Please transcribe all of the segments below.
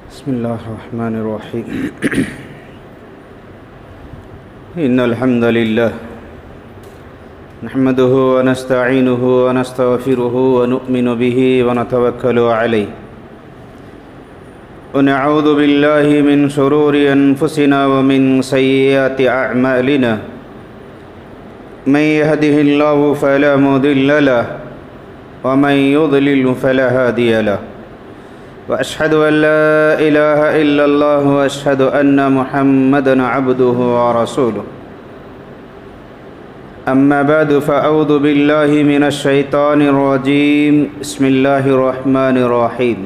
बिस्मिल्लाहिर्रहमानिर्रहीम। इन्नल हम्दुलिल्लाह नहमदुहु व नस्तईनुहु व नस्तगफिरुहु व नु'मिनु बिही व नतवक्कलु अलैहि व नऊज़ु बिल्लाहि मिन शुरूरि अनफुसिना व मिन सय्यिआति अअमालिना मन यहदिहिल्लाहु फला मुदिल्ल लहु व मन युद्लिल फला हादिय लहु व अशहदु अन ला इलाहा इल्लल्लाह व अशहदु अन्ना मुहम्मदन अब्दुहु व रसूलुहु। अम्मा बअदु फ़अऊज़ु बिल्लाहि मिनश शैतानिर रजीम। बिस्मिल्लाहिर रहमानिर रहीम।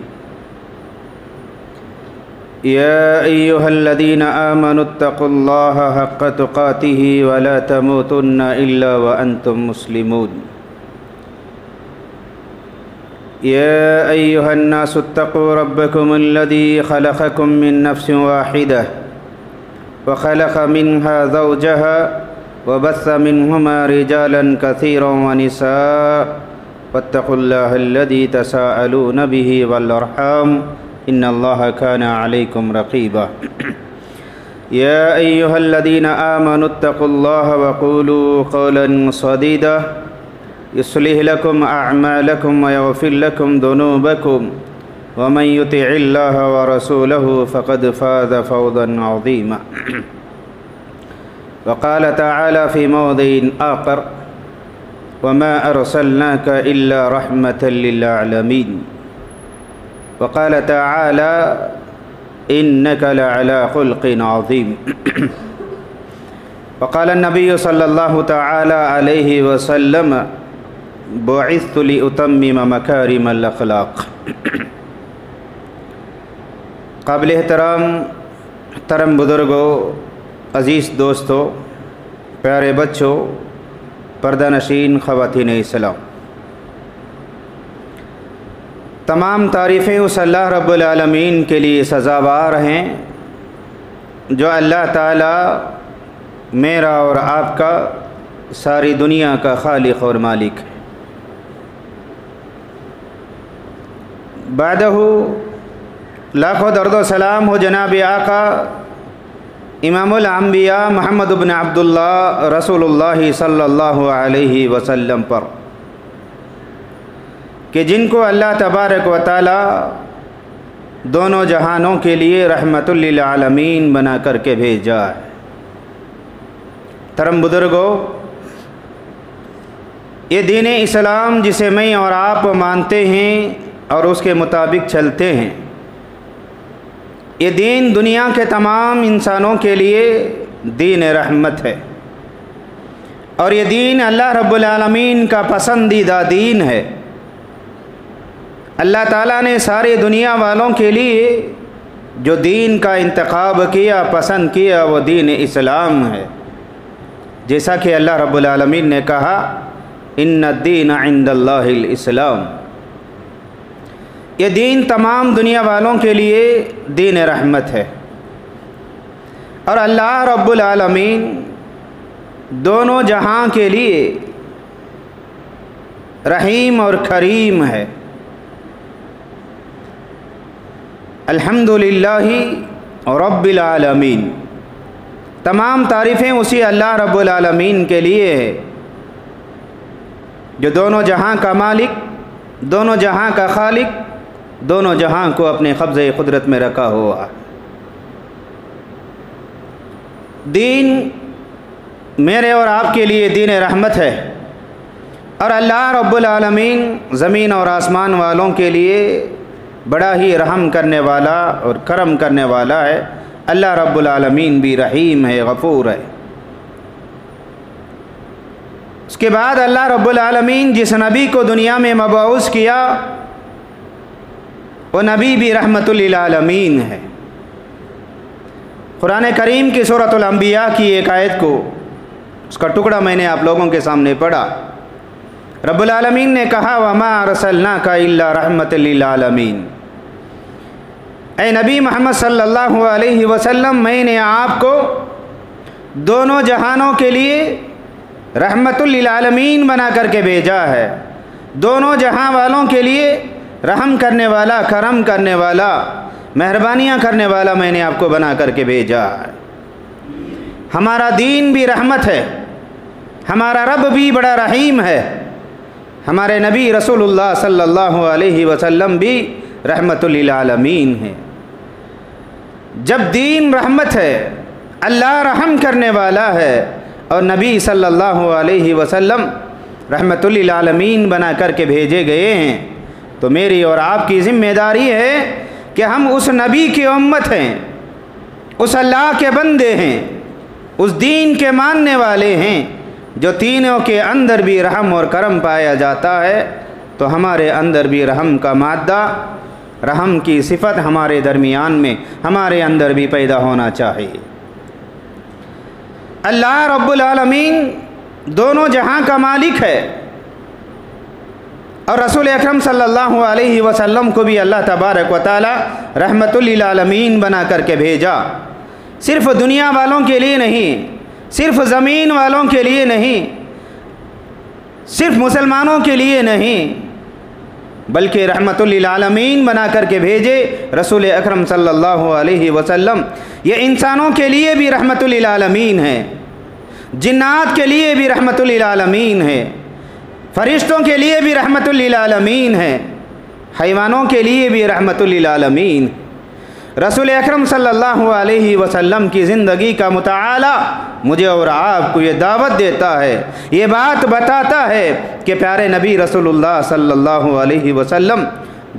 या अय्युहल्लज़ीना आमनुत्तक़ुल्लाहा हक़्क़ तुक़ातिही व ला तमूतुन्ना इल्ला व अंतुम मुस्लिमून। या अय्युहन्नासुत्तक़ू रब्बकुमुल्लज़ी ख़लक़कुम मिन नफ़्सिन वाहिदह व ख़लक़ मिन्हा ज़ौजहा व बस्स मिन्हुमा रिजालन कसीरन व निसाअ वत्तक़ुल्लाहल्लज़ी तसाअलून बिही वल अर्हाम इन्नल्लाहा काना अलैकुम रक़ीबा। या अय्युहल्लज़ीना आमनुत्तक़ुल्लाहा व क़ूलू क़ौलन सदीदा युस्लिह लकुम अअमालकुम व यग़फ़िर लकुम ज़ुनूबकुम व मन युतिइल्लाहा व रसूलहु फ़क़द फ़ाज़ फ़ौज़न अज़ीमा। व क़ाल तआला फ़ी मौदिइन आख़र व मा अरसलनाका इल्ला रहमतल लिल आलमीन। व क़ाल तआला इन्नका लअला ख़ुल्क़िन अज़ीम। व क़ाल नबिय्यु सल्लल्लाहु तआला अलैहि वसल्लम बुइस्तु लिउतम्मिम मकारिमल अख़लाक़। काबिल एहतराम बुज़ुर्गों, अज़ीज़ दोस्तों, प्यारे बच्चों, पर्दा नशीन ख़वातीन इस्लाम, तमाम तारीफ़ें उस अल्लाह रब्बुल आलमीन के लिए सज़ावार हैं जो अल्लाह ताला मेरा और आपका सारी दुनिया का खालिक़ और मालिक है। बादहु लाखों दर्दो सलाम हो जनाब आका इमामुल अंबिया मोहम्मद इब्न अब्दुल्लाह रसूलुल्लाह सल्लल्लाहु अलैहि वसल्लम पर कि जिनको अल्लाह तबारक व तआला दोनों जहानों के लिए रहमतुल लिल आलमीन बना करके भेजा है। तरम बुजुर्गों, ये दीन इस्लाम जिसे मैं और आप मानते हैं और उसके मुताबिक चलते हैं, ये दीन दुनिया के तमाम इंसानों के लिए दीन रहमत है और ये दीन अल्लाह रब्बुल आलमीन का पसंदीदा दीन है। अल्लाह ताला ने सारी दुनिया वालों के लिए जो दीन का इंतखाब किया, पसंद किया, वो दीन इस्लाम है। जैसा कि अल्लाह रब्बुल आलमीन ने कहा, इन्नद्दीन इंदल्लाहिल इस्लाम। ये दीन तमाम दुनिया वालों के लिए दीन रहमत है और अल्लाह रब्बुल आलमीन दोनों जहां के लिए रहीम और करीम है। अल्हम्दुलिल्लाहि रब्बिल आलमीन। तमाम तारीफ़ें उसी अल्लाह रब्बुल आलमीन के लिए है जो दोनों जहां का मालिक, दोनों जहां का खालिक, दोनों जहां को अपने कब्ज़े कुदरत में रखा हुआ। दीन मेरे और आपके लिए दीन रहमत है और अल्लाह रब्बुल आलमीन ज़मीन और आसमान वालों के लिए बड़ा ही रहम करने वाला और करम करने वाला है। अल्लाह रब्बुल आलमीन भी रहीम है, गफ़ूर है। उसके बाद अल्लाह रब्बुल आलमीन जिस नबी को दुनिया में मबऊस किया, वो नबी भी रहमतुल लिल आलमीन है। कुरान करीम की सूरतुल अंबिया की एक आयत को, उसका टुकड़ा मैंने आप लोगों के सामने पढ़ा। रब्बुल आलमीन ने कहा, वमा अरसलनाका इल्ला रहमतल लिल आलमीन। ऐ नबी मोहम्मद सल्लल्लाहु अलैहि वसल्लम, मैंने आपको दोनों जहानों के लिए रहमतुल लिल आलमीन बना करके भेजा है। दोनों जहां वालों के लिए रहम करने वाला, करम करने वाला, मेहरबानियाँ करने वाला मैंने आपको बना करके भेजा है। हमारा दीन भी रहमत है, हमारा रब भी बड़ा रहीम है, हमारे नबी रसूलुल्लाह सल्लल्लाहु अलैहि वसल्लम भी रहमतुल लिल आलमीन है। जब दीन रहमत है, अल्लाह रहम करने वाला है और नबी सल्लल्लाहु अलैहि वसल्लम रहमतुल लिल आलमीन बना करके भेजे गए हैं, तो मेरी और आपकी ज़िम्मेदारी है कि हम उस नबी की उम्मत हैं, उस अल्लाह के बंदे हैं, उस दीन के मानने वाले हैं जो तीनों के अंदर भी रहम और करम पाया जाता है। तो हमारे अंदर भी रहम का मादा, रहम की सिफत हमारे दरमियान में, हमारे अंदर भी पैदा होना चाहिए। अल्लाह रब्बुल आलमीन दोनों जहां का मालिक है और रसूल अकरम सल्लल्लाहु अलैहि वसल्लम को भी अल्लाह तबारक व तआला रहमतुल लिल आलमीन बना करके भेजा। सिर्फ दुनिया वालों के लिए नहीं, सिर्फ ज़मीन वालों के लिए नहीं, सिर्फ मुसलमानों के लिए नहीं, बल्कि रहमतुल लिल आलमीन बना करके भेजे रसूल अकरम सल्लल्लाहु अलैहि वसल्लम। ये इंसानों के लिए भी रहमतुल लिल आलमीन है, जिन्नात के लिए भी रहमतुल लिल आलमीन है, फरिश्तों के लिए भी रहमतुल लिल आलमीन है, हैवानों के लिए भी रहमतुल लिल आलमीन। रसूल अकरम सल्लल्लाहु अलैहि वसल्लम की ज़िंदगी का मुताला मुझे और आपको ये दावत देता है, ये बात बताता है कि प्यारे नबी रसूलुल्लाह सल्लल्लाहु अलैहि वसल्लम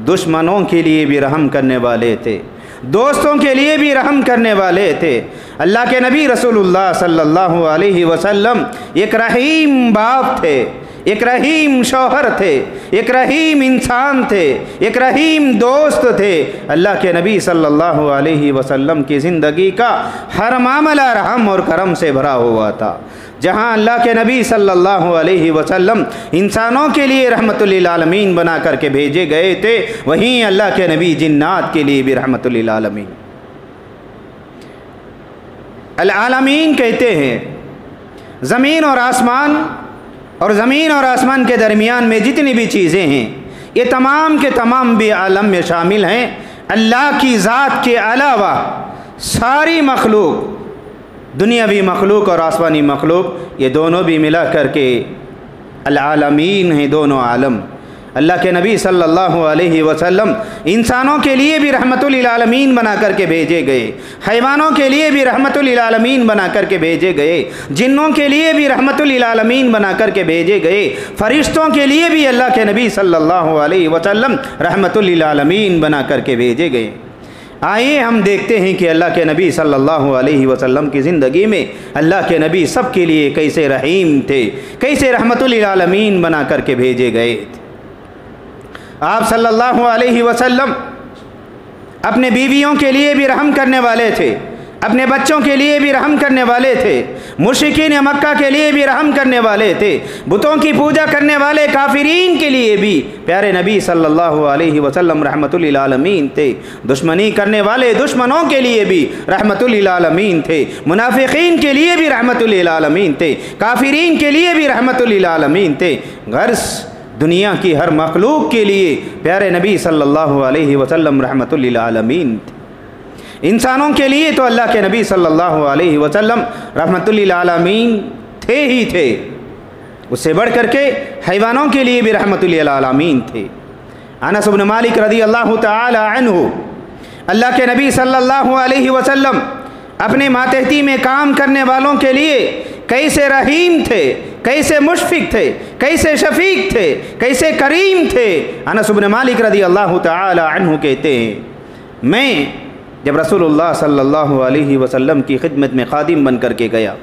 दुश्मनों के लिए भी रहम करने वाले थे, दोस्तों के लिए भी रहम करने वाले थे। अल्लाह के नबी रसूलुल्लाह सल्लल्लाहु अलैहि वसल्लम एक रहीम बाप थे, एक रहीम शौहर थे, एक रहीम इंसान थे, एक रहीम दोस्त थे। अल्लाह के नबी सल्लल्लाहु अलैहि वसल्लम की ज़िंदगी का हर मामला रहम और करम से भरा हुआ था। जहाँ अल्लाह के नबी सल्लल्लाहु अलैहि वसल्लम इंसानों के लिए रहमतुल लिल आलमीन बना करके भेजे गए थे, वहीं अल्लाह के नबी जिन्नात के लिए भी रहमतुल लिल आलमीन। अल आलमीन कहते हैं ज़मीन और आसमान, और ज़मीन और आसमान के दरमियान में जितनी भी चीज़ें हैं, ये तमाम के तमाम भी आलम में शामिल हैं। अल्लाह की ज़ात के अलावा सारी मखलूक, दुनियावी मखलूक और आसमानी मखलूक, ये दोनों भी मिला करके अल आलमीन हैं, दोनों आलम। अल्लाह के नबी सल्लल्लाहु अलैहि वसल्लम इंसानों के लिए भी रहमतुल लिल आलमीन बना करके भेजे गए, हैवानों के लिए भी रहमतुल लिल आलमीन बना करके भेजे गए, जिन्नों के लिए भी रहमतुल लिल आलमीन बना करके भेजे गए, फरिश्तों के लिए भी अल्लाह के नबी सल्लल्लाहु अलैहि वसल्लम रहमतुल लिल आलमीन बना करके भेजे गए। आइए हम देखते हैं कि अल्लाह के नबी सल्लल्लाहु अलैहि वसल्लम की ज़िंदगी में अल्लाह के नबी सब के लिए कैसे रहीम थे, कैसे रहमतुल लिल आलमीन बना करके भेजे गए थे। आप सल्लल्लाहु अलैहि वसल्लम अपने बीवियों के लिए भी रहम करने वाले थे, अपने बच्चों के लिए भी रहम करने वाले थे, मुशरिकीन मक्का के लिए भी रहम करने वाले थे, बुतों की पूजा करने वाले काफिरीन के लिए भी प्यारे नबी सल्लल्लाहु अलैहि वसल्लम रहमतुल लिल आलमीन थे, दुश्मनी करने वाले दुश्मनों के लिए भी रहमतुल लिल आलमीन थे, मुनाफिकीन के लिए भी रहमतुल लिल आलमीन थे, काफिरीन के लिए भी रहमतुल लिल आलमीन थे। गर्स दुनिया की हर मखलूक के लिए प्यारे नबी सल्लल्लाहु अलैहि वसल्लम रहमतुल लिल आलमीन थे। इंसानों के लिए तो अल्लाह के नबी सल्लल्लाहु अलैहि वसल्लम रहमतुल लिल आलमीन थे ही थे, उससे बढ़ करके हैवानों के लिए भी रहमतुल लिल आलमीन थे। अनस इब्न मालिक रज़ी अल्लाह तआला अन्हु, अल्लाह के नबी सल्लल्लाहु अलैहि वसल्लम अपने मातहती में काम करने वालों के लिए कैसे रहीम थे, कैसे मुशफिक थे, कैसे शफीक थे, कैसे करीम थे। अनस इब्न मालिक रज़ी अल्लाह तआला अन्हु कहते हैं, मैं जब रसूलुल्लाह सल्लल्लाहु अलैहि वसल्लम की खिदमत में खादिम बन करके गया,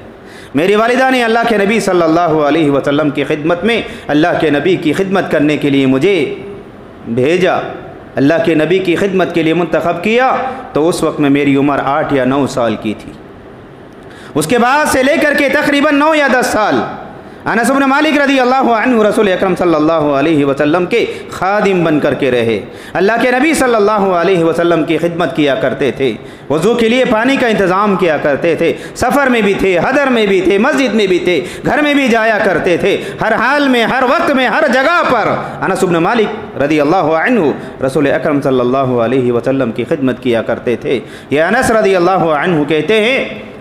मेरी वालिदा ने अल्लाह के नबी सल्लल्लाहु अलैहि वसल्लम की खिदमत में अल्लाह के नबी की खिदमत करने के लिए मुझे भेजा, अल्लाह के नबी की खिदमत के लिए मुंतखब किया। तो उस वक्त में मेरी उम्र 8 या 9 साल की थी। उसके बाद से लेकर के तकरीबन 9 या 10 साल अनस इब्न मालिक रदी अल्लाह अन्हु रसूल अकरम सल्लल्लाहु अलैहि वसल्लम के खादिम बन कर के रहे। अल्लाह के नबी सल्लल्लाहु अलैहि वसल्लम की खिदमत किया करते थे, वज़ू के लिए पानी का इंतज़ाम किया करते थे, सफ़र में भी थे, हदर में भी थे, मस्जिद में भी थे, घर में भी जाया करते थे, हर हाल में, हर वक्त में, हर जगह पर अनस इब्न मालिक रदी अल्लाह अन्हु रसूल अकरम सल्लल्लाहु अलैहि वसल्लम की खिदमत किया करते थे। ये अनस रदी अल्लाह अन्हु कहते हैं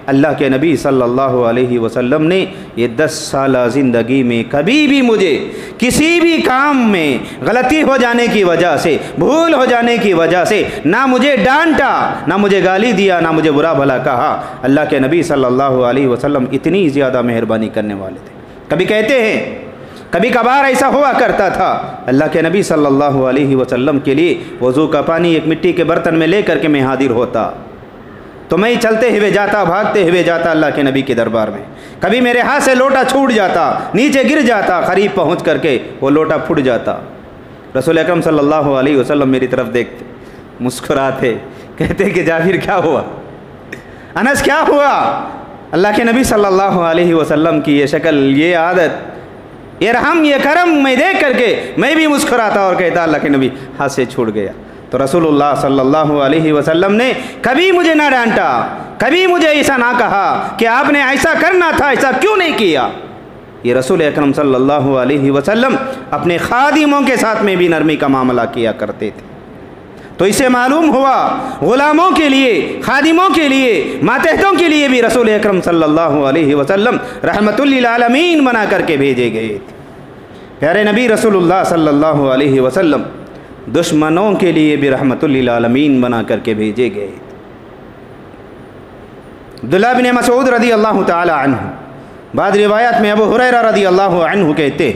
अल्लाह के नबी सल्लल्लाहु अलैहि वसल्लम ने ये 10 साल ज़िंदगी में कभी भी मुझे किसी भी काम में गलती हो जाने की वजह से, भूल हो जाने की वजह से ना मुझे डांटा, ना मुझे गाली दिया, ना मुझे बुरा भला कहा। अल्लाह के नबी सल्लल्लाहु अलैहि वसल्लम इतनी ज़्यादा मेहरबानी करने वाले थे। कभी कहते हैं कभी कभार ऐसा हुआ करता था, अल्लाह के नबी सल्लल्लाहु अलैहि वसल्लम के लिए वज़ू का पानी एक मिट्टी के बर्तन में ले करके मैं हाजिर होता, तो मैं चलते हुए जाता, भागते हुए जाता अल्लाह के नबी के दरबार में। कभी मेरे हाथ से लोटा छूट जाता, नीचे गिर जाता, करीब पहुंच करके वो लोटा फूट जाता। रसूल अकरम सल्लल्लाहु अलैहि वसल्लम मेरी तरफ देखते, मुस्कुराते, कहते कि जाबिर क्या हुआ, अनस क्या हुआ। अल्लाह के नबी सल्लल्लाहु अलैहि वसल्लम की ये शक्ल, ये आदत, ये रहम, ये करम मैं देख करके मैं भी मुस्कुराता और कहता अल्लाह के नबी हाथ से छूट गया। तो रसूलुल्लाह सल्लल्लाहु अलैहि वसल्लम ने कभी मुझे ना डांटा, कभी मुझे ऐसा ना कहा कि आपने ऐसा करना था, ऐसा क्यों नहीं किया। ये रसूल अकरम सल्लल्लाहु अलैहि वसल्लम अपने खादिमों के साथ में भी नरमी का मामला किया करते थे। तो इससे मालूम हुआ गुलामों के लिए, खादिमों के लिए, मातहतों के लिए भी रसूल अकरम सल्लल्लाहु अलैहि वसल्लम रहमतुल लिल आलमीन बना करके भेजे गए थे। प्यारे नबी रसूलुल्लाह सल्लल्लाहु अलैहि वसल्लम दुश्मनों के लिए भी रहमतुल लिल आलमीन बना करके भेजे गए। अब्दुल्लाह बिन मसऊद रदी अल्लाह ताला अन्हु, बाद रिवायत में अबू हुरैरा रदी अल्लाह अन्हु कहते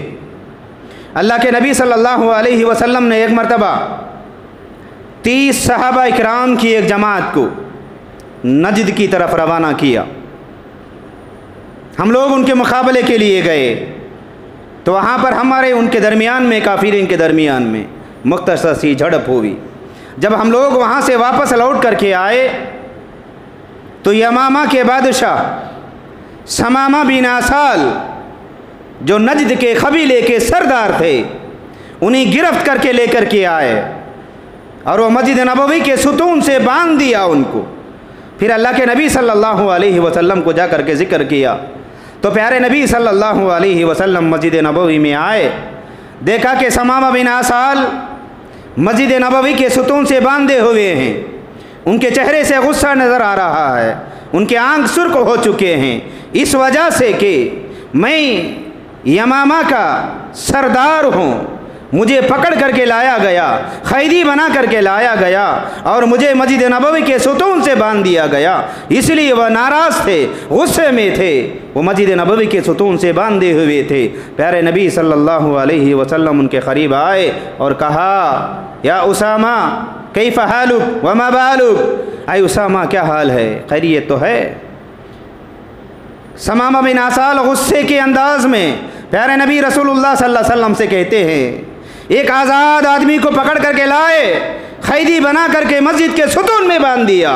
अल्लाह के नबी सल्लल्लाहु अलैहि वसल्लम ने एक मरतबा 30 सहाबा इकराम की एक जमात को नजद की तरफ रवाना किया। हम लोग उनके मुकाबले के लिए गए, तो वहाँ पर हमारे उनके दरमियान में, काफिरीन के दरमियान में मुख्तसर सी झड़प हुई। जब हम लोग वहाँ से वापस लौट करके आए तो यमामा के बादशाह समामा बिन आसाल, जो नजद के कबीले के सरदार थे, उन्हें गिरफ्त करके लेकर के आए और वो मस्जिद नबवी के सुतून से बांध दिया उनको। फिर अल्लाह के नबी सल्लल्लाहु अलैहि वसल्लम को जा करके ज़िक्र किया, तो प्यारे नबी सल्लल्लाहु अलैहि वसल्लम मस्जिद नबवी में आए, देखा कि समामा बिन आसाल मस्जिद नबवी के सुतून से बांधे हुए हैं, उनके चेहरे से गुस्सा नज़र आ रहा है, उनके आंख सुर्ख हो चुके हैं, इस वजह से कि मैं यमामा का सरदार हूँ, मुझे पकड़ करके लाया गया, कैदी बना करके लाया गया और मुझे मस्जिद नबवी के सुतून से बांध दिया गया। इसलिए वह नाराज़ थे, गुस्से में थे, वो मस्जिद नबवी के सुतून से बांधे हुए थे। प्यारे नबी सल्लल्लाहु अलैहि वसल्लम उनके करीब आए और कहा, या उसामा कैफ हालुक व मा बालुक, आए उसामा क्या हाल है, खैरियत तो है। समामा बिन आसाल गुस्से के अंदाज में प्यारे नबी रसूलुल्लाह सल्लल्लाहु अलैहि वसल्लम से कहते हैं, एक आज़ाद आदमी को पकड़ करके लाए, कैदी बना करके मस्जिद के सुतून में बांध दिया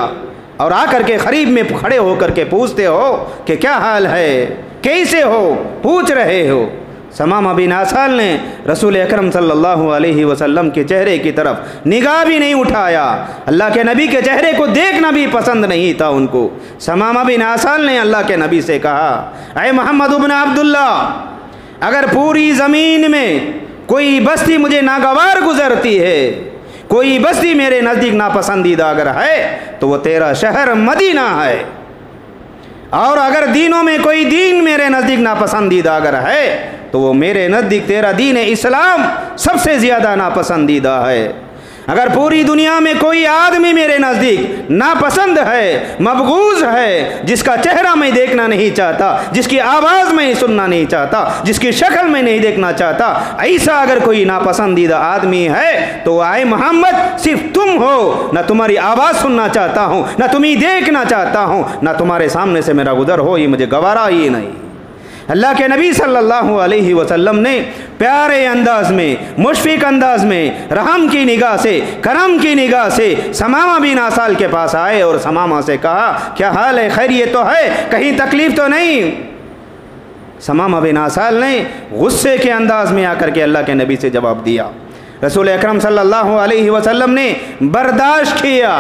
और आकर के करीब में खड़े होकर के पूछते हो कि क्या हाल है, कैसे हो, पूछ रहे हो। समामा बिन आसाल ने रसूल अकरम सल्लल्लाहु अलैहि वसल्लम के चेहरे की तरफ निगाह भी नहीं उठाया, अल्लाह के नबी के चेहरे को देखना भी पसंद नहीं था उनको। समामा बिन आसाल ने अल्लाह के नबी से कहा, ऐ मोहम्मद इब्न अब्दुल्ला, अगर पूरी ज़मीन में कोई बस्ती मुझे नागवार गुजरती है, कोई बस्ती मेरे नज़दीक नापसंदीदा अगर है तो वो तेरा शहर मदीना है, और अगर दीनों में कोई दीन मेरे नज़दीक नापसंदीदा अगर है तो वो मेरे नज़दीक तेरा दीन इस्लाम सबसे ज़्यादा नापसंदीदा है। अगर पूरी दुनिया में कोई आदमी मेरे नज़दीक नापसंद है, मबगूज़ है, जिसका चेहरा मैं देखना नहीं चाहता, जिसकी आवाज़ मैं सुनना नहीं चाहता, जिसकी शक्ल मैं नहीं देखना चाहता, ऐसा अगर कोई नापसंदीदा आदमी है तो आए मोहम्मद सिर्फ तुम हो, ना तुम्हारी आवाज़ सुनना चाहता हूँ, ना तुम्हें देखना चाहता हूँ, ना तुम्हारे सामने से मेरा गुज़र हो, ये मुझे गवारा ही नहीं। अल्लाह के नबी सल्लल्लाहु अलैहि वसल्लम ने प्यारे अंदाज में, मुशफिक अंदाज में, रहम की निगाह से, करम की निगाह से समामा बिन आसाल के पास आए और समामा से कहा, क्या हाल है, खैरियत तो है, कहीं तकलीफ़ तो नहीं। समामा बिन आसाल ने गुस्से के अंदाज में आकर के अल्लाह के नबी से जवाब दिया। रसूल अकरम सल्लल्लाहु अलैहि वसल्लम ने बर्दाश्त किया।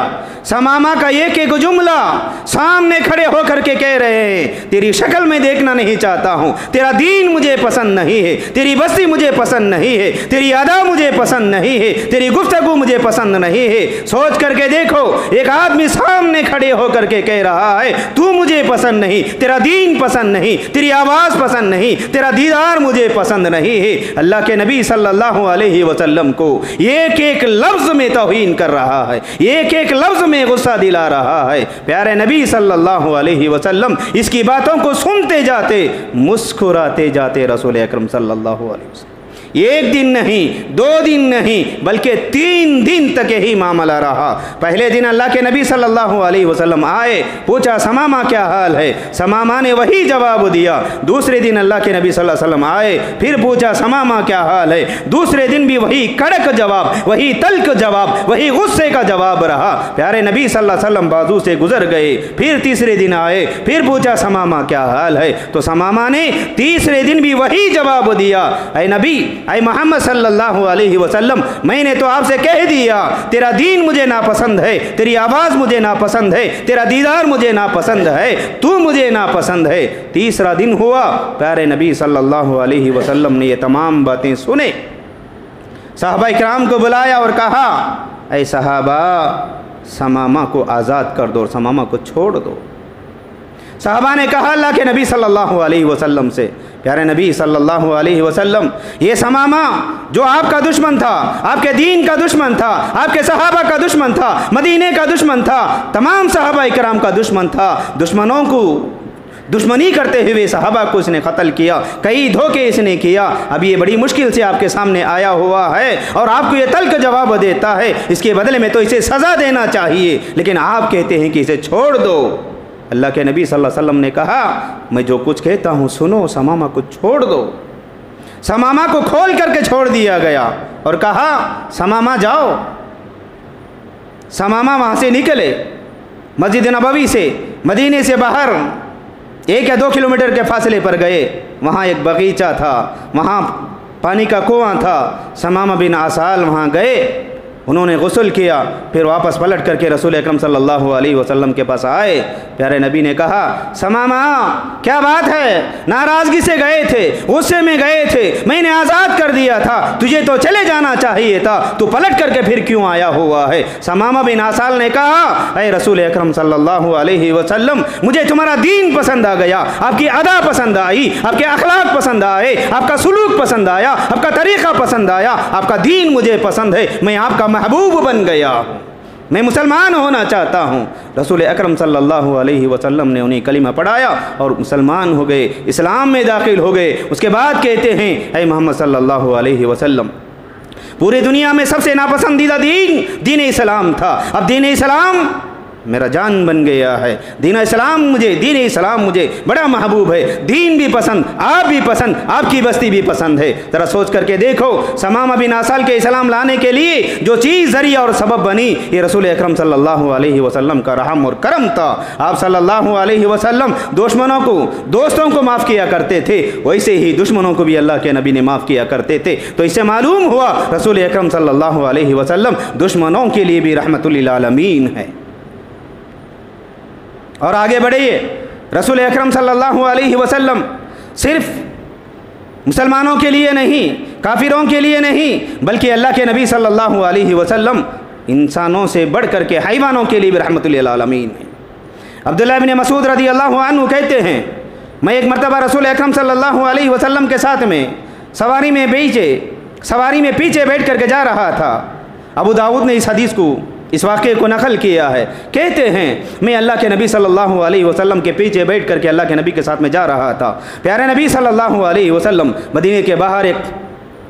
समामा का एक एक जुमला सामने खड़े होकर के कह रहे हैं, तेरी शक्ल में देखना नहीं चाहता हूँ, तेरा दीन मुझे पसंद नहीं है, तेरी बस्ती मुझे पसंद नहीं है, तेरी अदा मुझे पसंद नहीं है, तेरी गुफ्तगू मुझे पसंद नहीं है। सोच करके देखो, एक आदमी सामने खड़े होकर के कह रहा है, तू मुझे पसंद नहीं, तेरा दीन पसंद नहीं, तेरी आवाज़ पसंद नहीं, तेरा दीदार मुझे पसंद नहीं है। अल्लाह के नबी सल्लल्लाहु अलैहि वसल्लम को एक एक लफ्ज में तौहीन कर रहा है, एक एक लफ्ज में गुस्सा दिला रहा है। प्यारे नबी सल्लल्लाहु अलैहि वसल्लम इसकी बातों को सुनते जाते, मुस्कुराते जाते। रसूल अकरम सल्लल्लाहु अलैहि वसल्लम एक दिन नहीं, 2 दिन नहीं, बल्कि 3 दिन तक यही मामला रहा। पहले दिन अल्लाह के नबी सल्लल्लाहु अलैहि वसल्लम आए, पूछा समामा क्या हाल है, समामा ने वही जवाब दिया। दूसरे दिन अल्लाह के नबी सल्लल्लाहु अलैहि वसल्लम आए, फिर पूछा समामा क्या हाल है, दूसरे दिन भी वही कड़क जवाब, वही तल्ख जवाब, वही गुस्से का जवाब रहा। प्यारे नबी सल्लल्लाहु अलैहि वसल्लम बाजू से गुजर गए। फिर तीसरे दिन आए, फिर पूछा समामा क्या हाल है, तो समामा ने तीसरे दिन भी वही जवाब दिया, ऐ नबी, ऐ मोहम्मद सल्लल्लाहु अलैहि वसल्लम, मैंने तो आपसे कह दिया, तेरा दीन मुझे नापसंद है, तेरी आवाज़ मुझे नापसंद है, तेरा दीदार मुझे नापसंद है, तू मुझे नापसंद है। तीसरा दिन हुआ, प्यारे नबी सल्लल्लाहु अलैहि वसल्लम ने ये तमाम बातें सुने, सहाबा इकराम को बुलाया और कहा, ऐ सहाबा, समामा को आज़ाद कर दो और समामा को छोड़ दो। सहाबा ने कहा अल्लाह के नबी सल्लल्लाहु अलैहि वसल्लम से, प्यारे नबी सल्लल्लाहु अलैहि वसल्लम, ये समामा जो आपका दुश्मन था, आपके दीन का दुश्मन था, आपके सहाबा का दुश्मन था, मदीने का दुश्मन था, तमाम सहाबा इकराम का दुश्मन था, दुश्मनों को दुश्मनी करते हुए सहाबा को इसने कत्ल किया, कई धोखे इसने किया। अब ये बड़ी मुश्किल से आपके सामने आया हुआ है और आपको ये तल्ख जवाब देता है, इसके बदले में तो इसे सज़ा देना चाहिए, लेकिन आप कहते हैं कि इसे छोड़ दो। अल्लाह के नबी सल्लल्लाहु अलैहि वसल्लम ने कहा, मैं जो कुछ कहता हूँ सुनो, समामा को छोड़ दो। समामा को खोल करके छोड़ दिया गया और कहा, समामा जाओ। समामा वहाँ से निकले, मस्जिद नबवी से, मदीने से बाहर 1 या 2 किलोमीटर के फासले पर गए। वहाँ एक बगीचा था, वहाँ पानी का कुआं था। समामा बिन आसाल वहाँ गए, उन्होंने गुस्ल किया, फिर वापस पलट करके रसूल अकरम सल्लल्लाहु अलैहि वसल्लम के पास आए। प्यारे नबी ने कहा, समामा क्या बात है, नाराज़गी से गए थे, गुस्से में गए थे, मैंने आज़ाद कर दिया था, तुझे तो चले जाना चाहिए था, तू पलट करके फिर क्यों आया हुआ है। समामा बिन आसाल ने कहा, ऐ रसूल अकरम सल्लल्लाहु अलैहि वसल्लम, मुझे तुम्हारा दीन पसंद आ गया, आपकी अदा पसंद आई, आपके अखलाक पसंद आए, आपका सुलूक पसंद आया, आपका तरीक़ा पसंद आया, आपका दीन मुझे पसंद है, मैं आपका महबूब बन गया, मैं मुसलमान होना चाहता हूँ। रसूल अकरम सल्लल्लाहु अलैहि वसल्लम ने उन्हें कलिमा पढ़ाया और मुसलमान हो गए, इस्लाम में दाखिल हो गए। उसके बाद कहते हैं, ऐ मोहम्मद सल्लल्लाहु अलैहि वसल्लम, पूरी दुनिया में सबसे नापसंदीदा दीन दीन इस्लाम था, अब दीन इस्लाम मेरा जान बन गया है। दीन इस्लाम मुझे बड़ा महबूब है, दीन भी पसंद, आप भी पसंद, आपकी बस्ती भी पसंद है। ज़रा सोच करके देखो, समामा बिन आसाल के इस्लाम लाने के लिए जो चीज़ ज़रिया और सबब बनी, ये रसूल अकरम सल्लल्लाहु अलैहि वसल्लम का रहम और करम था। आप सल्लल्लाहु अलैहि वसल्लम दुश्मनों को, दोस्तों को माफ़ किया करते थे, वैसे ही दुश्मनों को भी अल्लाह के नबी ने माफ़ किया करते थे। तो इससे मालूम हुआ रसूल अकरम सल्लल्लाहु अलैहि वसल्लम दुश्मनों के लिए भी रहमतुल लिल आलमीन है। और आगे बढ़िए, रसूल अकरम सल्लल्लाहु अलैहि वसल्लम सिर्फ मुसलमानों के लिए नहीं, काफिरों के लिए नहीं, बल्कि अल्लाह के नबी सल्लल्लाहु अलैहि वसल्लम इंसानों से बढ़ कर के हैवानों के लिए भी रहमतुल लिल आलमीन है। अब्दुल्लाह इब्न मसूद रज़ियल्लाहु अन्हु कहते हैं, मैं एक मरतबा रसूल अकरम सल्लल्लाहु अलैहि वसल्लम के साथ में सवारी में पीछे बैठ करके जा रहा था। अबू दाऊद ने इस हदीस को, इस वाक़े को नकल किया है। कहते हैं, मैं अल्लाह के नबी सल्लल्लाहु अलैहि वसल्लम के पीछे बैठ करके अल्लाह के नबी के साथ में जा रहा था। प्यारे नबी सल्लल्लाहु अलैहि वसल्लम मदीने के बाहर एक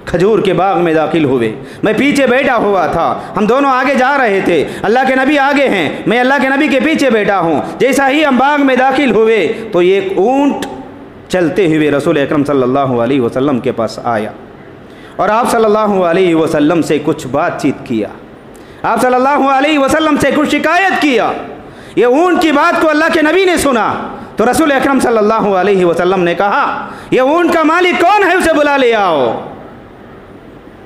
खजूर के बाग में दाखिल हुए, मैं पीछे बैठा हुआ था, हम दोनों आगे जा रहे थे, अल्लाह के नबी आगे हैं, मैं अल्लाह के नबी के पीछे बैठा हूँ। जैसा ही हम बाग में दाखिल हुए तो एक ऊँट चलते हुए रसूल अकरम सल्लल्लाहु अलैहि वसल्लम के पास आया और आप सल्लल्लाहु अलैहि वसल्लम से कुछ बातचीत किया, आप सल्लल्लाहु अलैहि वसल्लम से कुछ शिकायत किया। ये ऊँट की बात को अल्लाह के नबी ने सुना, तो रसूल अकरम सल्लल्लाहु अलैहि वसल्लम ने कहा, ये ऊँट का मालिक कौन है, उसे बुला ले आओ।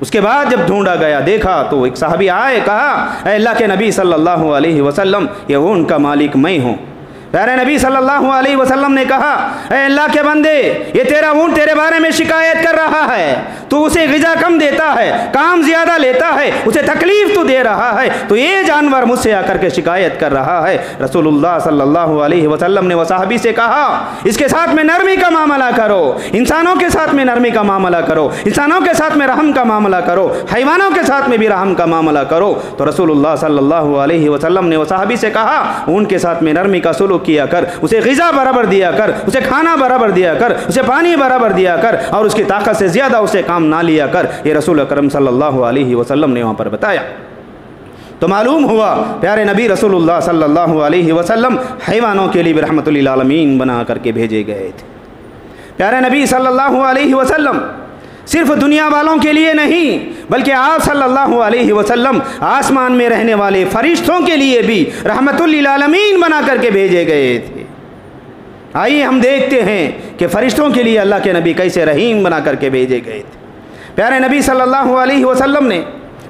उसके बाद जब ढूंढा गया, देखा तो एक साहबी आए, कहा, अल्लाह के नबी सल्लल्लाहु अलैहि वसल्लम, ये ऊँट का मालिक मैं हूँ। प्यारे नबी सल्लल्लाहु अलैहि वसल्लम ने कहा, अल्लाह के बंदे, ये तेरा ऊँट तेरे बारे में शिकायत कर रहा है, तो उसे ग़िज़ा कम देता है, काम ज़्यादा लेता है, उसे तकलीफ़ तो दे रहा है, तो ये जानवर मुझसे आकर के शिकायत कर रहा है। रसूलुल्लाह सल्लल्लाहु अलैहि वसल्लम ने वह सहाबी से कहा, इसके साथ में नरमी का मामला करो, इंसानों के साथ में नरमी का मामला करो, इंसानों के साथ में रहम का मामला करो, हैवानों के साथ में भी रहम का मामला करो। तो रसूलुल्लाह सल्लल्लाहु अलैहि वसल्लम ने वह सहाबी से कहा, उनके साथ में नरमी का सुलूक किया कर, उसे ग़िज़ा बराबर दिया कर, उसे खाना बराबर दिया कर, उसे पानी बराबर दिया कर, और उसकी ताकत से ज़्यादा उसे काम ना लिया कर। ये रसूल अकरम सल्लल्लाहु अलैहि वसल्लम ने वहाँ पर बताया। तो मालूम हुआ प्यारे नबी रसूलुल्लाह सल्लल्लाहु अलैहि वसल्लम हैवानों के लिए भी रहमतुल लिल आलमीन बना करके भेजे गए थे। प्यारे नबी सल्लल्लाहु अलैहि वसल्लम सिर्फ दुनिया वालों के लिए नहीं, बल्कि आप सल्लल्लाहु अलैहि वसल्लम आसमान में रहने वाले फरिश्तों के लिए भी रहमतुल लिल आलमीन बना करके भेजे गए थे। आइए हम देखते हैं कि फरिश्तों के लिए अल्लाह के नबी कैसे रहीम बना करके भेजे गए थे। प्यारे नबी सल्लल्लाहु अलैहि वसल्लम ने,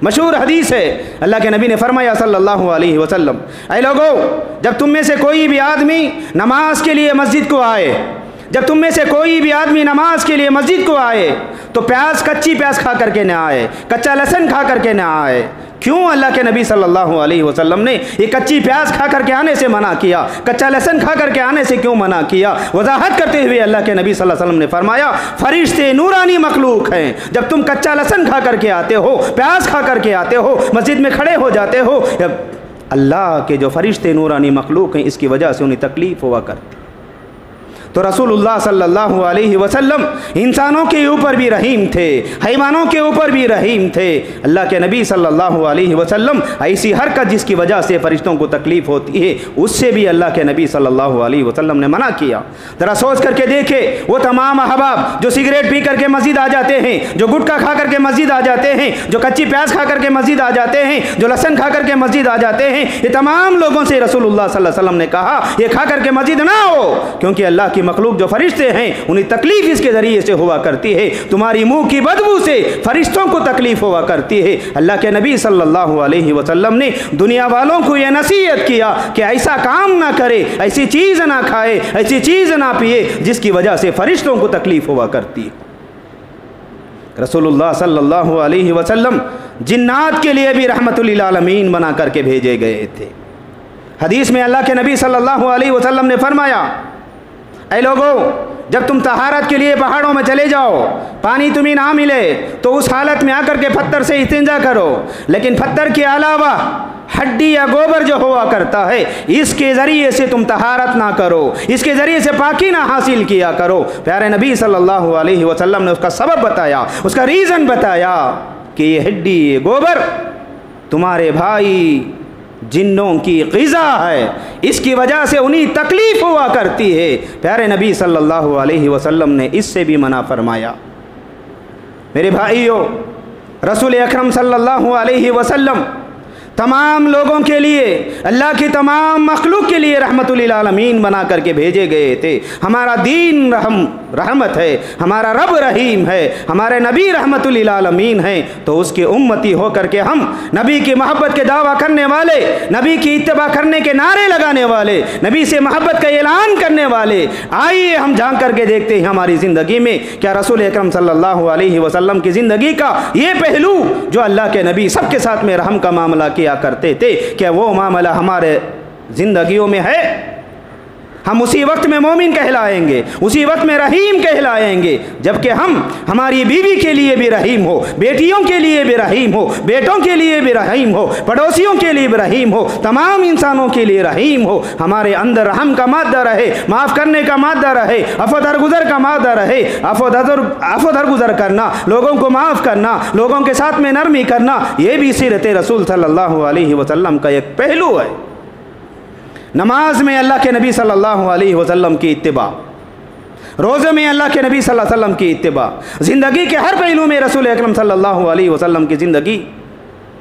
मशहूर हदीस है, अल्लाह के नबी ने फरमाया सल्लल्लाहु अलैहि वसल्लम, ऐ लोगो, जब तुम में से कोई भी आदमी नमाज के लिए मस्जिद को आए, जब तुम में से कोई भी आदमी नमाज के लिए मस्जिद को आए, तो प्याज, कच्ची प्याज खा करके ना आए, कच्चा लहसुन खा करके ना आए। क्यों अल्लाह के नबी सल्लल्लाहु अलैहि वसल्लम ने ये कच्ची प्याज खा करके आने से मना किया, कच्चा लहसुन खा करके आने से क्यों मना किया? वजाहत करते हुए अल्लाह के नबी सल्लल्लाहु अलैहि वसल्लम ने फरमाया, फरिश्ते नूरानी मखलूक हैं। जब तुम कच्चा लहसुन खा करके आते हो, प्याज खा करके आते हो, मस्जिद में खड़े हो जाते हो, अल्लाह के जो फरिश्ते नूरानी मखलूक हैं, इसकी वजह से उन्हें तकलीफ़ हुआ करती। तो रसूलुल्लाह सल्लल्लाहु अलैहि वसल्लम इंसानों के ऊपर भी रहीम थे, हैवानों के ऊपर भी रहीम थे। अल्लाह के नबी सल्लल्लाहु अलैहि वसल्लम ऐसी हरकत जिसकी वजह से फरिश्तों को तकलीफ़ होती है, उससे भी अल्लाह के नबी सल्लल्लाहु अलैहि वसल्लम ने मना किया। ज़रा सोच करके देखे, वो तमाम अहबाब जो सिगरेट पी करके मस्जिद आ जाते हैं, जो गुटखा खा करके मस्जिद आ जाते हैं, जो कच्ची प्याज खा करके मस्जिद आ जाते हैं, जो लहसुन खा करके मस्जिद आ जाते हैं, ये तमाम लोगों से रसूलुल्लाह सल्लल्लाहु अलैहि वसल्लम ने कहा, ये खा करके मस्जिद ना हो, क्योंकि अल्लाह की मखलूक जो फरिश्ते हैं उन्हें तकलीफ इसके ज़रिए से हुआ करती है। तुम्हारी मुंह की बदबू से फरिश्तों को तकलीफ हुआ करती है। अल्लाह के नबी सल्लल्लाहु अलैहि वसल्लम ने दुनिया वालों को यह नसीहत किया कि ऐसा काम ना करे, ऐसी चीज़ ना खाए, ऐसी चीज़ ना पिए जिसकी वजह से फरिश्तों को तकलीफ हुआ करती है। रसूलुल्लाह सल्लल्लाहु अलैहि वसल्लम जिन्नात के लिए भी रहमतुल लिल आलमीन बना करके भेजे गए थे। हदीस में अल्लाह के नबी सल्लल्लाहु अलैहि वसल्लम ने फरमाया, ऐ लोगों, जब तुम तहारत के लिए पहाड़ों में चले जाओ, पानी तुम्हें ना मिले, तो उस हालत में आकर के पत्थर से इस्तिंजा करो, लेकिन पत्थर के अलावा हड्डी या गोबर जो हुआ करता है, इसके ज़रिए से तुम तहारत ना करो, इसके ज़रिए से पाकी ना हासिल किया करो। प्यारे नबी सल्लल्लाहु अलैहि वसल्लम ने उसका सबब बताया, उसका रीज़न बताया कि ये हड्डी, ये गोबर तुम्हारे भाई जिन्नों की ग़िज़ा है, इसकी वजह से उन्हें तकलीफ़ हुआ करती है। प्यारे नबी सल्लल्लाहु अलैहि वसल्लम ने इससे भी मना फरमाया। मेरे भाइयों, रसूल अकरम सल्लल्लाहु अलैहि वसल्लम तमाम लोगों के लिए, अल्लाह की तमाम मखलूक के लिए रहमतुल लिल आलमीन बना करके भेजे गए थे। हमारा दीन रहमत है, हमारा रब रहीम है, हमारे नबी रहमतुल लिल आलमीन हैं, तो उसके उम्मती हो करके हम नबी की मोहब्बत के दावा करने वाले, नबी की इत्तबा करने के नारे लगाने वाले, नबी से मोहब्बत का ऐलान करने वाले, आइए हम झांक करके देखते हैं हमारी ज़िंदगी में क्या रसूल अकरम सल्लल्लाहु अलैहि वसल्लम की ज़िंदगी का ये पहलू जो अल्लाह के नबी सबके साथ में रहम का मामला किया करते थे, क्या वो मामला हमारे ज़िंदगियों में है? हम उसी वक्त में मोमिन कहलाएंगे, उसी वक्त में रहीम कहलाएंगे, जबकि हम हमारी बीवी के लिए भी रहीम हो, बेटियों के लिए भी रहीम हो, बेटों के लिए भी रहीम हो, पड़ोसियों के लिए भी रहीम हो, तमाम इंसानों के लिए रहीम हो। हमारे अंदर रहम का मादा रहे, माफ़ करने का मादा रहे, अफ़ो दरगुज़र का मादा रहे, अफ़ो दरगुज़र करना, लोगों को माफ़ करना, लोगों के साथ में नरमी करना, ये भी सीरत रसूल सल्लल्लाहु अलैहि वसल्लम का एक पहलू है। नमाज में अल्लाह के नबी सल्लल्लाहु अलैहि वसल्लम की इत्तिबा, रोज़े में अल्लाह के नबी सल्लल्लाहु अलैहि वसल्लम की इत्तिबा, ज़िंदगी के हर पहलू में रसूल अकरम सल्लल्लाहु अलैहि वसल्लम की ज़िंदगी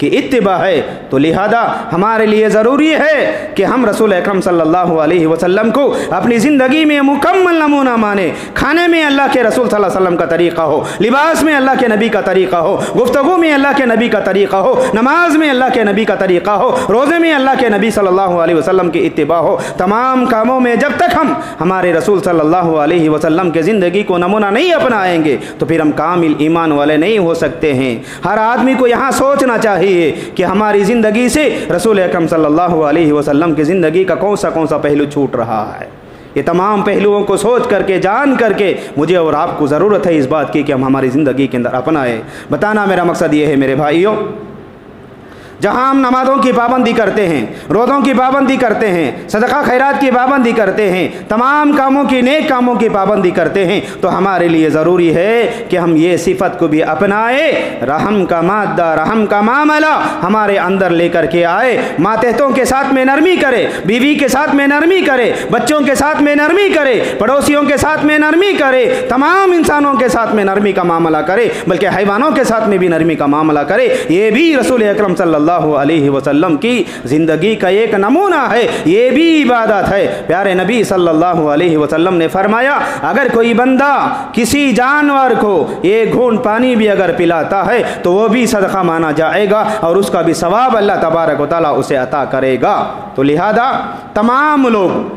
की इत्तिबा है। तो लिहाजा हमारे लिए ज़रूरी है कि हम रसूल अकरम सल्लल्लाहु अलैहि वसल्लम को अपनी ज़िंदगी में मुकम्मल नमूना माने। खाने में अल्लाह के रसूल सल्लल्लाहु अलैहि वसल्लम का तरीक़ा हो, लिबास में अल्लाह के नबी का तरीक़ा हो, गुफ्तगू में अल्लाह के नबी का तरीक़ा हो, नमाज में अल्लाह के नबी का तरीक़ा हो, रोज़े में अल्लाह के नबी सल्लल्लाहु अलैहि वसल्लम की इत्तिबा हो। तमाम कामों में जब तक हम हमारे रसूल सल्लल्लाहु अलैहि वसल्लम के ज़िंदगी को नमूना नहीं अपनाएंगे तो फिर हम कामिल ईमान वाले नहीं हो सकते हैं। हर आदमी को यहाँ सोचना चाहिए कि हमारी ज़िंदगी से रसूल अकरम सल्लल्लाहु अलैहि वसल्लम की ज़िंदगी का कौन सा पहलू छूट रहा है। ये तमाम पहलुओं को सोच करके, जान करके मुझे और आपको ज़रूरत है इस बात की कि हम हमारी ज़िंदगी के अंदर अपनाएं। बताना मेरा मकसद ये है मेरे भाइयों, जहाँ हम नमाज़ों की पाबंदी करते हैं, रोज़ों की पाबंदी करते हैं, सदका खैरात की पाबंदी करते हैं, तमाम कामों की, नेक कामों की पाबंदी करते हैं, तो हमारे लिए ज़रूरी है कि हम ये सिफ़त को भी अपनाए, रहम का मादा, रहम का मामला हमारे अंदर लेकर के आए। मातहतों के साथ में नरमी करे, बीवी के साथ में नरमी करे, बच्चों के साथ में नरमी करे, पड़ोसियों के साथ में नरमी करे, तमाम इंसानों के साथ में नरमी का मामला करे, बल्कि हैवानों के साथ में भी नरमी का मामला करे। ये भी रसूल अकरम सल्लल्लाहु अलैहि वसल्लम की ज़िंदगी का एक नमूना है, ये भी इबादत है। प्यारे नबी सल्लल्लाहु अलैहि वसल्लम ने फरमाया, अगर कोई बंदा किसी जानवर को एक घूंट पानी भी अगर पिलाता है तो वो भी सदका माना जाएगा और उसका भी सवाब अल्लाह तबारक व तआला उसे अता करेगा। तो लिहाजा तमाम लोग,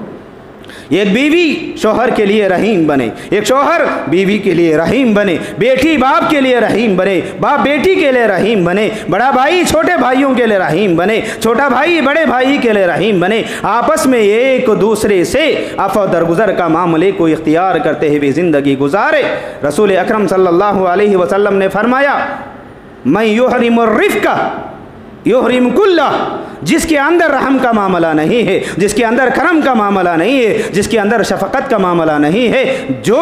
एक बीवी शोहर के लिए रहीम बने, एक शोहर बीवी के लिए रहीम बने, बेटी बाप के लिए रहीम बने, बाप बेटी के लिए रहीम बने, बड़ा भाई छोटे भाइयों के लिए रहीम बने, छोटा भाई बड़े भाई के लिए रहीम बने। आपस में एक दूसरे से अफ़व दरगुजर का मामले को इख्तियार करते हुए ज़िंदगी गुजारे। रसूल अकरम सल्लल्लाहु अलैहि वसल्लम ने फरमाया, मैं युहरिमुर रिफ़्क़ युहरिम कुल्ला, जिसके अंदर रहम का मामला नहीं है, जिसके अंदर करम का मामला नहीं है, जिसके अंदर शफ़क़त का मामला नहीं है, जो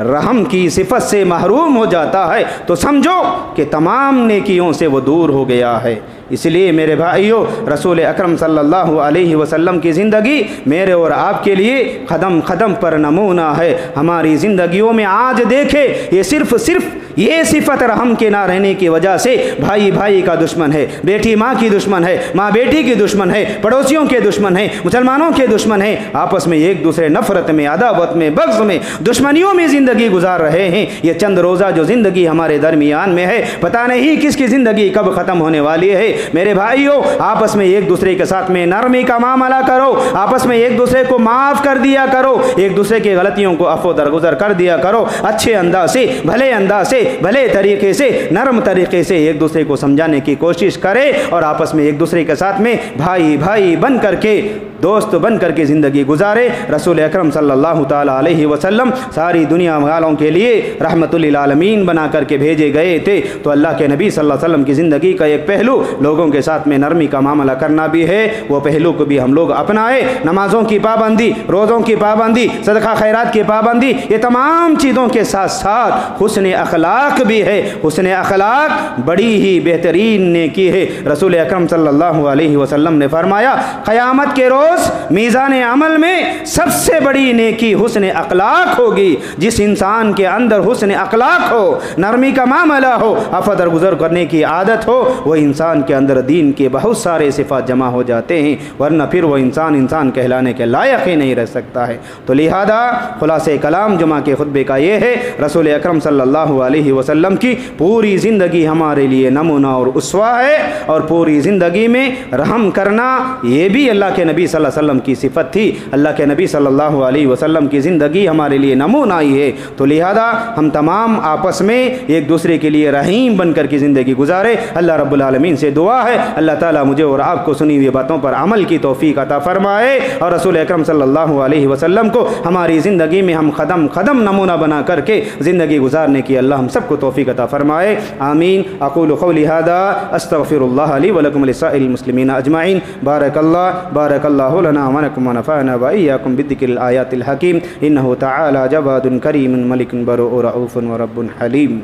रहम की सिफत से महरूम हो जाता है तो समझो कि तमाम नेकियों से वो दूर हो गया है। इसलिए मेरे भाइयों, रसूल अकरम सल्लल्लाहु अलैहि वसल्लम की ज़िंदगी मेरे और आपके लिए कदम कदम पर नमूना है। हमारी ज़िंदगियों में आज देखे, ये सिर्फ़ ये सिफत रहम के ना रहने की वजह से भाई भाई का दुश्मन है, बेटी माँ की दुश्मन है, माँ बेटी की दुश्मन है, पड़ोसियों के दुश्मन है, मुसलमानों के दुश्मन है, आपस में एक दूसरे नफ़रत में, अदावत में, बग़्ज़ में, दुश्मनियों में ज़िंदगी गुजार रहे हैं। ये चंद रोज़ा जो ज़िंदगी हमारे दरमियान में है, पता नहीं किसकी ज़िंदगी कब ख़त्म होने वाली है। मेरे भाइयों, आपस में एक दूसरे के साथ में नरमी का मामला करो, आपस में एक दूसरे को माफ़ कर दिया करो, एक दूसरे की गलतियों को अफ़ो दरगुजर कर दिया करो, अच्छे अंदाज से, भले अंदाज से, भले तरीके से, नरम तरीके से एक दूसरे को समझाने की कोशिश करें और आपस में एक दूसरे के साथ में भाई भाई बन करके, दोस्त बन करके ज़िंदगी गुजारे। रसूल अकरम सल्लल्लाहु ताला अलैहि वसल्लम सारी दुनिया वालों के लिए रहमतुल लिल आलमीन बना करके भेजे गए थे। तो अल्लाह के नबी सल्लल्लाहु अलैहि वसल्लम की ज़िंदगी का एक पहलू लोगों के साथ में नरमी का मामला करना भी है, वो पहलू को भी हम लोग अपनाए। नमाज़ों की पाबंदी, रोज़ों की पाबंदी, सदका खैरात की पाबंदी, ये तमाम चीज़ों के साथ साथ हुस्न अखलाक भी है। हुस्न अखलाक बड़ी ही बेहतरीन नेकी है। रसूल अकरम सल्लल्लाहु अलैहि वसल्लम ने फरमाया, क़यामत के रोज़ मीज़ान अमल में सबसे बड़ी नेकी हुस्न अखलाक होगी। जिस इंसान के अंदर हुस्न अखलाक हो, नरमी का मामला हो, अफ़ा दरगुज़र करने की आदत हो, वो इंसान के अंदर दीन के बहुत सारे सिफ़ात जमा हो जाते हैं, वरना फिर वो इंसान कहलाने के लायक ही नहीं रह सकता है। तो लिहाजा खुलासे कलाम जुमा के खुतबे का ये है, रसूल अकरम सल्लल्लाहु अलैहि वसल्लम की पूरी ज़िंदगी हमारे लिए नमूना और उसवा है, और पूरी ज़िंदगी में रहम करना ये भी अल्लाह के नबी सल्लल्लाहु अलैहि वसल्लम की सिफ़त थी। अल्लाह के नबी सल्लल्लाहु अलैहि वसल्लम की ज़िंदगी हमारे लिए नमूना ही है। तो लिहाजा हम तमाम आपस में एक दूसरे के लिए रहीम बनकर की ज़िंदगी गुजारे। अल्लाह रब्बुल आलमीन से दुआ है, अल्लाह ताला मुझे और आपको सुनी हुई बातों पर अमल की तौफीक अता फरमाए, और रसूल अकरम सल्लल्लाहु अलैहि वसल्लम को हमारी ज़िंदगी में हम कदम कदम नमूना बना करके ज़िंदगी गुजारने की अल्लाह हम सबको तौफीक अता फरमाए। आमीन। अक़ूलु क़ौली हाज़ा अस्तग़फ़िरुल्लाह ली व लकुम व लिसाइरिल मुस्लिमीन अजमाइन। बारकल्लाहु लना व लकुम व नफ़अना व इय्याकुम बिद्दिक्रिल आयातिल हकीम। इन्नहु तआला जवादुन करीमुन मलिकुन बर्रुउर रऊफ़ुन व रब्बुन हलीम।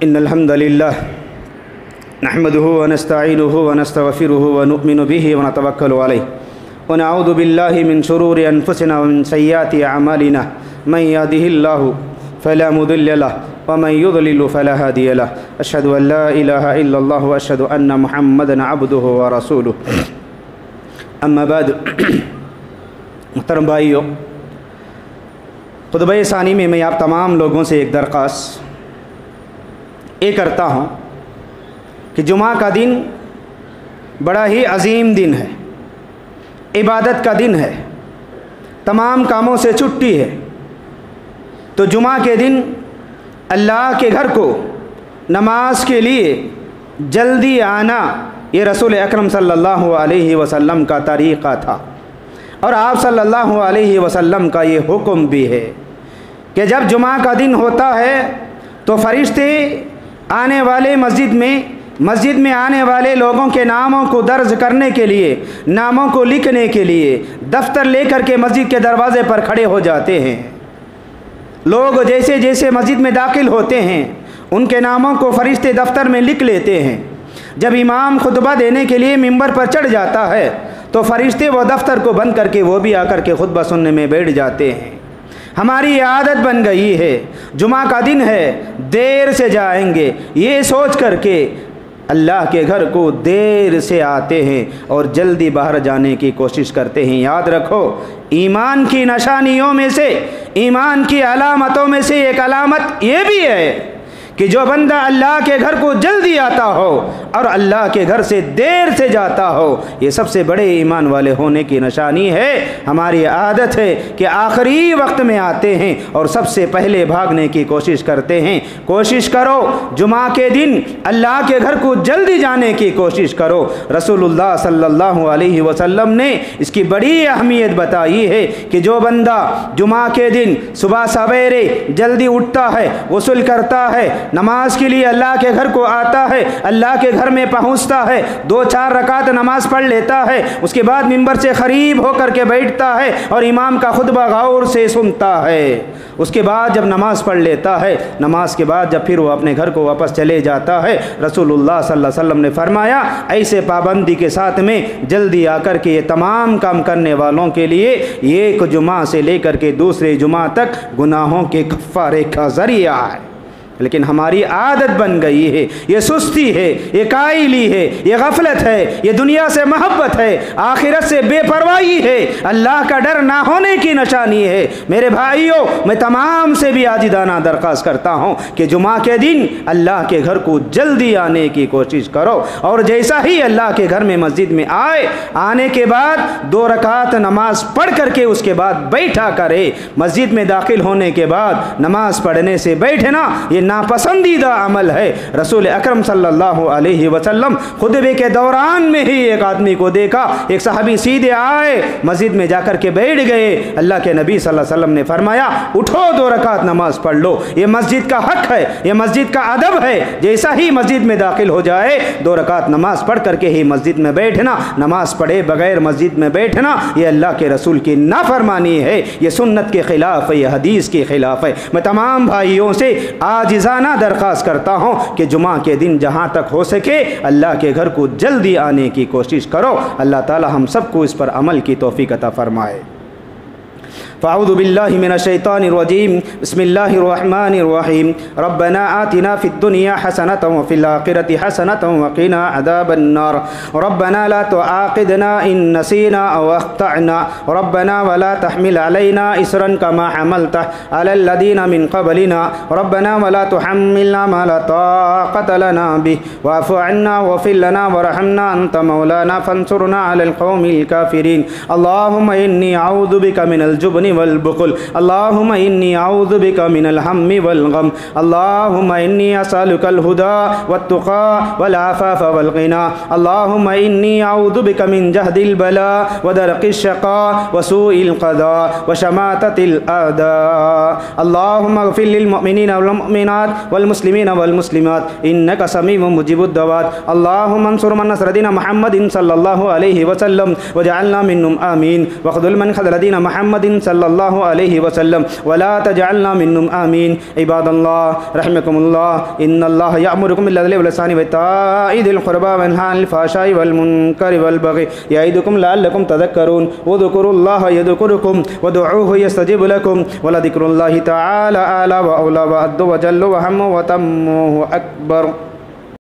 इन्नल हम्दलिल्लाह नहमदुहु व नस्तईनुहु व नस्तग़फ़िरुहु व नु'मिनु बिही व नतवक्कलु अलैहि व नऊज़ु बिल्लाहि मिन शुरूरि अनफुसिना व मिन सय्यिआति अअमालिना। मन यहदिहिल्लाहु फला मुदिल्ल लहु व मन युद्लिल फला हादिय लह। अशहदु अन ला इलाहा इल्लल्लाह व अशहदु अन्न मुहम्मदन अब्दुहु व रसूलुहु। अम्मा बाद, मुहतरम भाइयों, खुतबा सानी में मैं आप तमाम लोगों से एक दरख्वास्त ये करता हूँ कि जुमा का दिन बड़ा ही अजीम दिन है, इबादत का दिन है, तमाम कामों से छुट्टी है। तो जुमा के दिन अल्लाह के घर को नमाज के लिए जल्दी आना ये रसूल अकरम सल्लल्लाहु अलैहि वसल्लम का तरीक़ा था और आप सल्लल्लाहु अलैहि वसल्लम का ये हुक्म भी है कि जब जुमा का दिन होता है तो फरिश्ते आने वाले मस्जिद में आने वाले लोगों के नामों को दर्ज करने के लिए, नामों को लिखने के लिए दफ्तर लेकर के मस्जिद के दरवाज़े पर खड़े हो जाते हैं। लोग जैसे जैसे मस्जिद में दाखिल होते हैं उनके नामों को फरिश्ते दफ्तर में लिख लेते हैं। जब इमाम खुतबा देने के लिए मिंबर पर चढ़ जाता है तो फरिश्ते वो दफ्तर को बंद करके वो भी आकर के खुतबा सुनने में बैठ जाते हैं। हमारी आदत बन गई है, जुमा का दिन है, देर से जाएंगे ये सोच करके अल्लाह के घर को देर से आते हैं और जल्दी बाहर जाने की कोशिश करते हैं। याद रखो, ईमान की निशानियों में से, ईमान की अलामतों में से एक अलामत ये भी है कि जो बंदा अल्लाह के घर को जल्दी आता हो और अल्लाह के घर से देर से जाता हो, ये सबसे बड़े ईमान वाले होने की निशानी है। हमारी आदत है कि आखिरी वक्त में आते हैं और सबसे पहले भागने की कोशिश करते हैं। कोशिश करो जुमा के दिन अल्लाह के घर को जल्दी जाने की कोशिश करो। रसूलुल्लाह सल्लल्लाहु अलैहि वसल्लम ने इसकी बड़ी अहमियत बताई है कि जो बंदा जुमा के दिन सुबह सवेरे जल्दी उठता है, गुस्ल करता है, नमाज के लिए अल्लाह के घर को आता है, अल्लाह के घर में पहुंचता है, 2-4 रकात नमाज पढ़ लेता है, उसके बाद मिंबर से करीब होकर के बैठता है और इमाम का खुतबा गौर से सुनता है। उसके बाद जब नमाज पढ़ लेता है, नमाज के बाद जब फिर वो अपने घर को वापस चले जाता है, रसूलुल्लाह सल्लल्लाहु अलैहि वसल्लम ने फरमाया ऐसे पाबंदी के साथ में जल्दी आकर के ये तमाम काम करने वालों के लिए एक जुमा से लेकर के दूसरे जुमा तक गुनाहों के कफ़ारे का ज़रिया है। लेकिन हमारी आदत बन गई है, ये सुस्ती है, ये कायली है, ये गफलत है, ये दुनिया से मोहब्बत है, आखिरत से बेपरवाही है, अल्लाह का डर ना होने की निशानी है। मेरे भाइयों, मैं तमाम से भी आजिदाना दरख्वास्त करता हूँ कि जुमा के दिन अल्लाह के घर को जल्दी आने की कोशिश करो और जैसा ही अल्लाह के घर में मस्जिद में आने के बाद 2 रकात नमाज पढ़ करके उसके बाद बैठा करे। मस्जिद में दाखिल होने के बाद नमाज पढ़ने से बैठना ये नापसंदीदा अमल है। रसूल अकरम सल्लल्लाहु अलैहि वसल्लम खुतबे के दौरान में ही एक आदमी को देखा, एक सहाबी सीधे आए, मस्जिद में जाकर के बैठ गए। अल्लाह के नबी सल्लल्लाहु अलैहि वसल्लम ने फरमाया उठो 2 रकात नमाज पढ़ लो, ये मस्जिद का हक है, ये मस्जिद का अदब है। जैसा ही मस्जिद में दाखिल हो जाए 2 रकात नमाज पढ़ करके ही मस्जिद में बैठना, नमाज पढ़े बगैर मस्जिद में बैठना ये अल्लाह के रसूल की नाफरमानी है, ये सुन्नत के खिलाफ है, ये हदीस के खिलाफ है। मैं तमाम भाइयों से आज जाना दरख्वास्त करता हूँ कि जुमा के दिन जहाँ तक हो सके अल्लाह के घर को जल्दी आने की कोशिश करो। अल्लाह ताला हम सबको इस पर अमल की तौफीक अता फरमाए। फ़अऊज़ु बिल्लाहि मिनश्शैतानिर्रजीम बिस्मिल्लाहिर्रहमानिर्रहीम रब्बना आतिना फ़िद्दुनिया हसनतन व फ़िल आखिरति हसनतन व क़िना अज़ाबन्नार रब्बना ला तुआक़िदना इन नसीना अव अख़्तअना रब्बना वला तहमिल अलैना इसरन कमा हमलतहु अलल लज़ीना मिन क़बलिना रब्बना वला तुहम्मिलना मा ला ताक़त लना बिहि वअफ़ु अन्ना वग़फ़िर लना वरहमना अंत मौलाना फ़ंसुरना अलल क़ौमिल काफ़िरीन। अल्लाहुम्मा इन्नी अऊज़ु बिका मिनल जुब्नि वल बुख़ल अल्लाहुम्मा इन्नी अऊज़ु बिका मिनल हम्मि वल गम अल्लाहुम्मा इन्नी असअलुकल हुदा वत्तुक़ा वल आफ़ाफ़ वल ग़िना अल्लाहुम्मा इन्नी अऊज़ु बिका मिन जहदिल बला व दरकिश शक़ा व सूइल क़ज़ा व शमाततिल आदा अल्लाहुम्मा इग़फ़िर लिल मुअमिनीना वल मुअमिनात वल मुस्लिमीना वल मुस्लिमात इन्नका समीउम मुजीबुद दवात अल्लाहुम्मा अंसुर मन नसर दीन मुहम्मदिन सल्लल्लाहु अलैहि वसल्लम वजअलना मिन्हुम आमीन वख़्ज़ुल मन ख़ज़ल दीन मुहम्मदिन सल्लल्लाहु अलैहि वसल्लम वला तजअलना मिन्हुम आमीन। इबादल्लाह रहमकुमुल्लाह इन्नल्लाह यअमुरुकुम बिल अदलि वल इहसानि व इताइ दिल कुर्बा व यनहा अनिल फहशाइ वल मुनकरि वल बगि यइदुकुम लअल्लकुम तज़क्करून वज़कुरुल्लाह यज़कुरुकुम वदउहु यस्तजिब लकुम वलज़िक्रुल्लाहि तआला आला व औला व अद्दु व जल्लु व हम्मु व तम्मु अकबर।